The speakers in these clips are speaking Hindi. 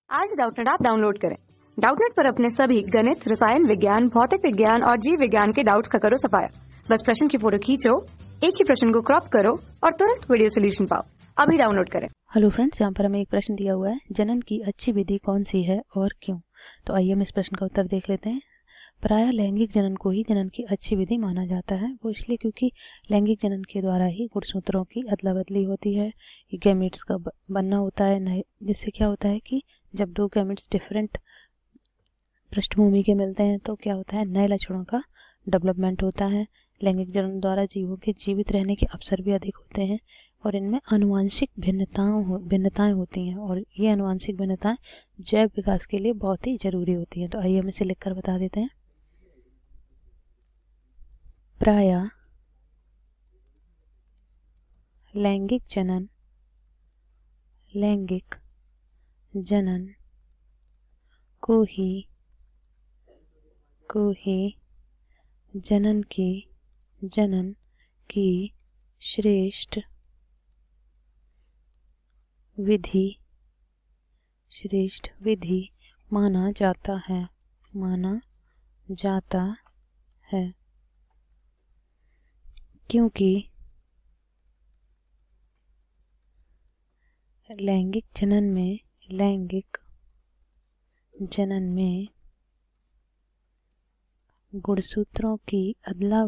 आज डाउटनेट ऐप डाउनलोड करें। डाउटनेट पर अपने सभी गणित, रसायन विज्ञान, भौतिक विज्ञान और जीव विज्ञान के डाउट्स का करो सफाया। बस प्रश्न की फोटो खींचो, एक ही प्रश्न को क्रॉप करो और तुरंत वीडियो सोल्यूशन पाओ। अभी डाउनलोड करें। हेलो फ्रेंड्स, यहाँ पर हमें एक प्रश्न दिया हुआ है, जनन की अच्छी विधि कौन सी है और क्यों। तो आइए हम इस प्रश्न का उत्तर देख लेते हैं। प्रायः लैंगिक जनन को ही जनन की अच्छी विधि माना जाता है। वो इसलिए क्योंकि लैंगिक जनन के द्वारा ही गुणसूत्रों की अदला बदली होती है, गैमेट्स का बनना होता है नए, जिससे क्या होता है कि जब दो गैमेट्स डिफरेंट पृष्ठभूमि के मिलते हैं तो क्या होता है, नए लक्षणों का डेवलपमेंट होता है। लैंगिक जनन द्वारा जीवों के जीवित रहने के अवसर भी अधिक होते हैं और इनमें आनुवांशिक भिन्नताएं होती हैं और ये आनुवांशिक भिन्नताएं जैव विकास के लिए बहुत ही जरूरी होती हैं। तो आइए हम इसे लिखकर बता देते हैं। प्रायः लैंगिक जनन को ही जनन की श्रेष्ठ विधि माना जाता है क्योंकि लैंगिक जनन में गुणसूत्रों की अदला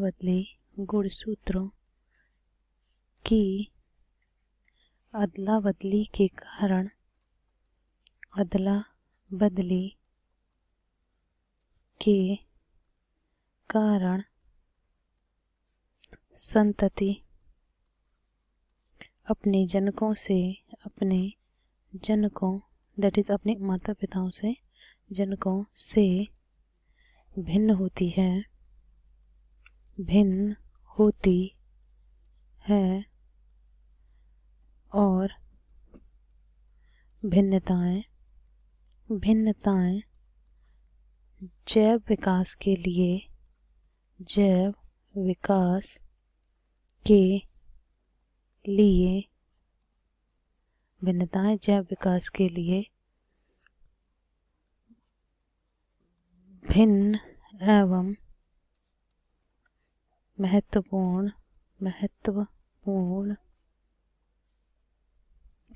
बदली के कारण संतति अपने जनकों दैट इज अपने माता पिताओं से जनकों से भिन्न होती है और भिन्नताएं जैव विकास के लिए भिन्न एवं महत्वपूर्ण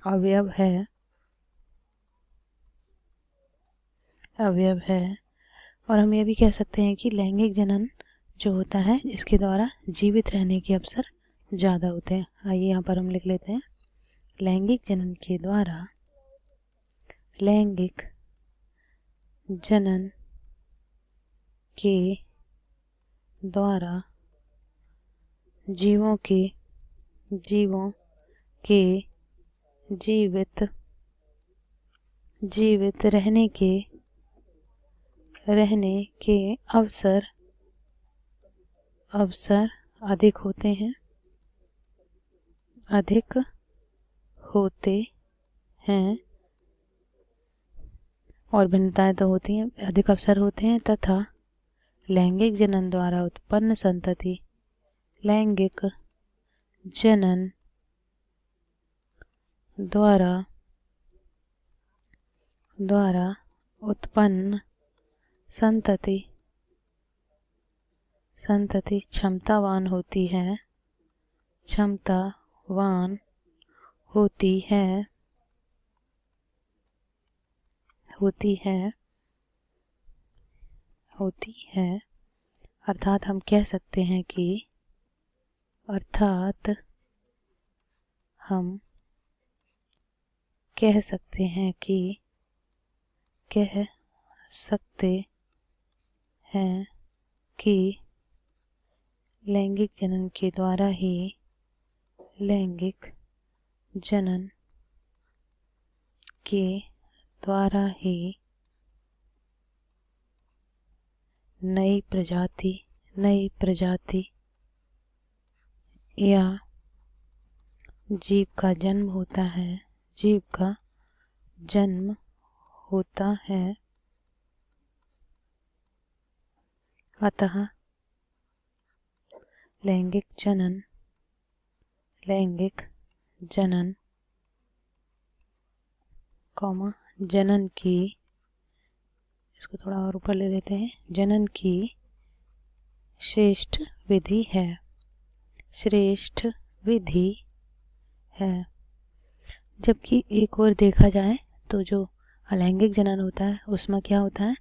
अवयव है। और हम ये भी कह सकते हैं कि लैंगिक जनन जो होता है इसके द्वारा जीवित रहने के अवसर ज़्यादा होते हैं। आइए यहाँ पर हम लिख लेते हैं, लैंगिक जनन के द्वारा जीवों के जीवित रहने के अवसर अधिक होते हैं और भिन्नताएं तो होती हैं, अधिक अवसर होते हैं तथा लैंगिक जनन द्वारा उत्पन्न संतति द्वारा उत्पन्न संतति क्षमतावान होती है। अर्थात हम कह सकते हैं कि लैंगिक जनन के द्वारा ही नई प्रजाति या जीव का जन्म होता है। अतः लैंगिक जनन जनन की, इसको थोड़ा और ऊपर ले लेते हैं, जनन की श्रेष्ठ विधि है, श्रेष्ठ विधि है। जबकि एक और देखा जाए तो जो अलैंगिक जनन होता है उसमें क्या होता है,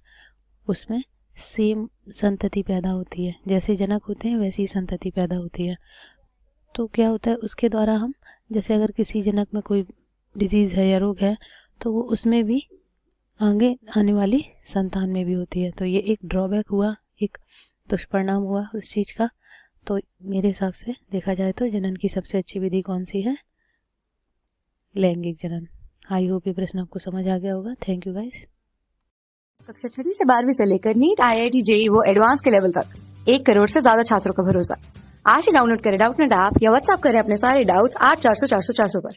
उसमें सेम संतति पैदा होती है, जैसे जनक होते हैं वैसी संतति पैदा होती है। तो क्या होता है, उसके द्वारा हम, जैसे अगर किसी जनक में कोई डिजीज़ है या रोग है तो वो उसमें भी आगे आने वाली संतान में भी होती है। तो ये एक ड्रॉबैक हुआ, एक दुष्परिणाम हुआ उस चीज़ का। तो मेरे हिसाब से देखा जाए तो जनन की सबसे अच्छी विधि कौन सी है, लैंगिक जनन। आई होप ये प्रश्न आपको समझ आ गया होगा। Thank you guys. कक्षा 6 से 12वीं से लेकर नीट, IIT, JEE वो एडवांस के लेवल तक 1 करोड़ से ज्यादा छात्रों का भरोसा। आज ही डाउनलोड करें डाउटनेट ऐप या व्हाट्सएप करें अपने सारे डाउट्स 8400 400 400 पर।